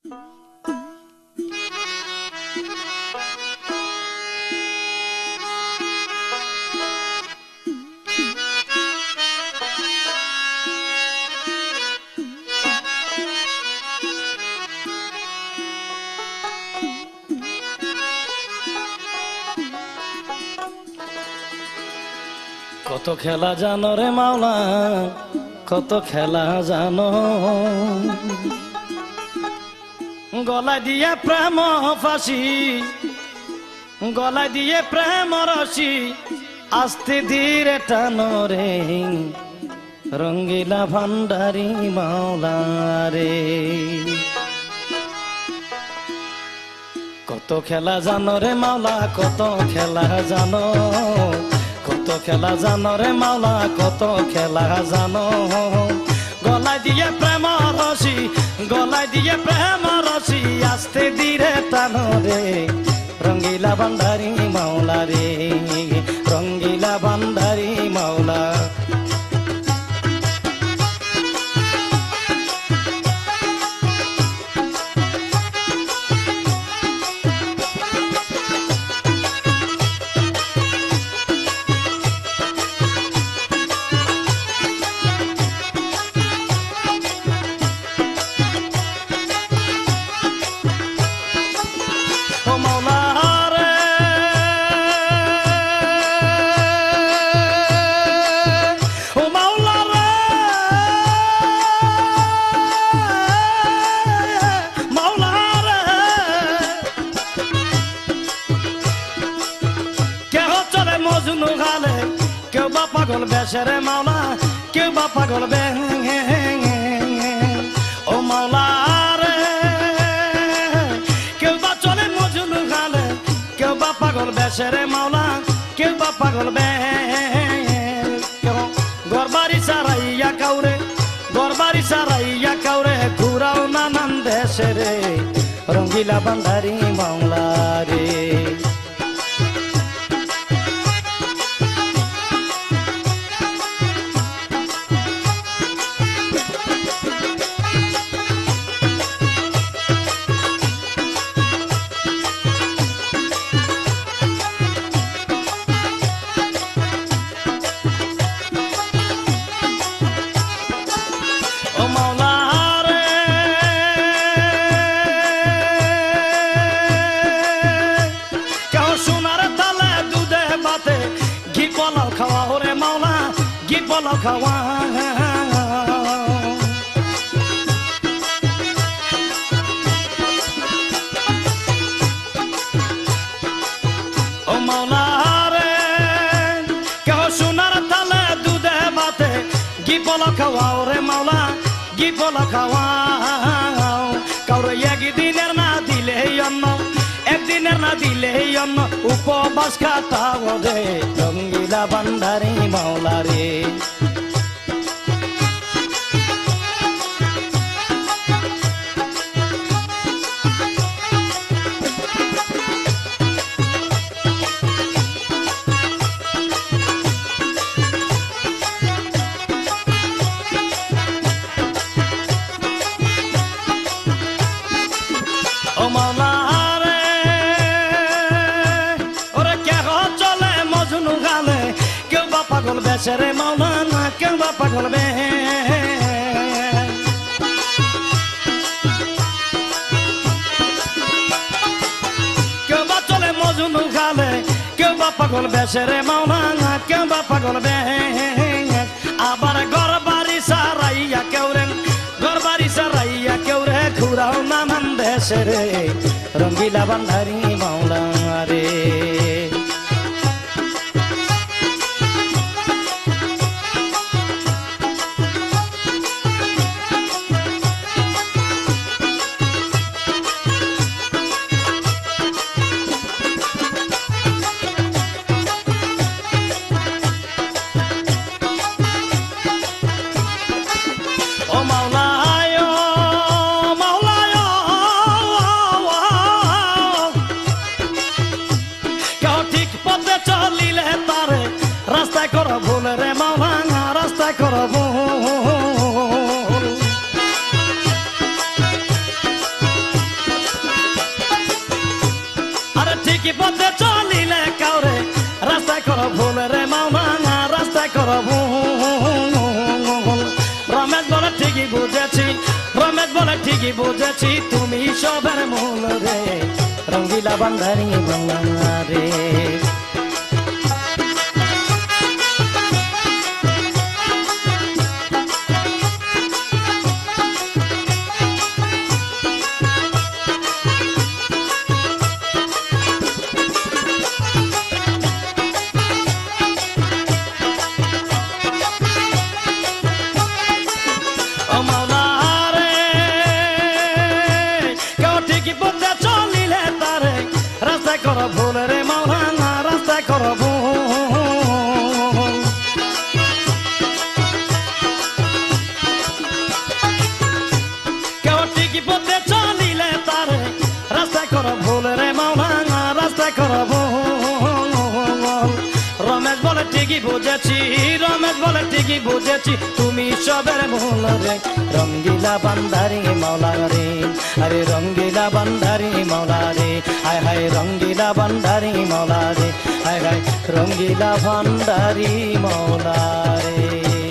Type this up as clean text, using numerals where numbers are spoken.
কত খেলা জানো রে মাওলা, কত খেলা জানো, গলায় দিয়ে প্রেম ফাঁসি, গলায় দিয়ে প্রেম রশি, আস্তে ধীরে টানো রে রঙ্গিলা ভান্ডারি মাওলা রে। কত খেলা জানো রে মাওলা, কত খেলা জানো, কত খেলা জানো রে মাওলা, কত খেলা জানো, গলায় দিয়ে প্রেম রশি, গলায় দিয়ে প্রেম রশি, আস্তে ধীরে টানো রে রঙ্গিলা ভান্ডারি মাওলা রে, রঙ্গিলা ভান্ডারি মাওলা। মজনু গালে কেউ বা পাগল বেশেরে মাওলা, কেউ বা পাগল বে ও মাওলা রে, কেউ বা চলে মজনু গালে, কেউ বা পাগল বেশেরে মাওলা, কেউ বা পাগল বে, কেউ গরবারি সারাইয়া কাউরে, গরবারি সারাইয়া কাউরে, ঘুরাও নানান দেশে রে রঙ্গিলা ভান্ডারি মাওলা রে। খাওয়া ওরে মাওলা, গি বলো খাওয়া, ও মাওলা রে, কেউ সোনার তালে দুধে ভাতে, গি বলো খাওয়া ওরে মাওলা, গি বলো খাওয়া, কাউরে একদিনের না দিলে অন্ন, একদিনের না দিলে অন্ন, উপবাস কাটাও রে রঙ্গিলা ভান্ডারি মাওলা রে। ও মাওলা রে, ওরে কেহ চলে মজনু গালে, কেউ বা পাগল বেশেরে মাওলা না, কেউ বা পাগল বে, কেউ বা চলে মজনু গালে, কেউ বা পাগল বেশেরে মাওলা না, কেউ বা পাগল বে, আবার ঘর বাড়ি সারাইয়া কেউ রে, ঘর বাড়ি সারাইয়া কেউ রে, ঘুরাও নানান দেশে রে রঙ্গিলা ভান্ডারি মাওলা রে। ও মাওলা ঠিকই পথে চলিলে কাউরে রাস্তায় কর ভুল রে মাওনা রাস্তায় কর ভুল। রমেশ বলে ঠিকই বুঝেছি, রমেশ বলে ঠিকই বুঝেছি, তুমি সবের মূল রে রঙ্গিলা বান্ধারি বাংলা রে। কর ভুল রে মাওলানা রাস্তায় কর ভুল। কেউ ঠিকই পথে চলিলে তারে রাস্তায় কর ভুল রে মাওলানা রাস্তায় কর ভুল। রমেশ বলে ঠিকই বুঝেছি, রমেশ বলে ঠিকই বুঝেছি, তুমি সবের ভুল রে রঙ্গিলা বান্ধারি মাওলা রে। আরে রঙ্গিলা বান্ধারি মাওলা রে, হায় হায় রঙ্গিলা বান্ধারি মাওলা রে, হায় হায় রঙ্গিলা বান্ধারি মাওলা রে।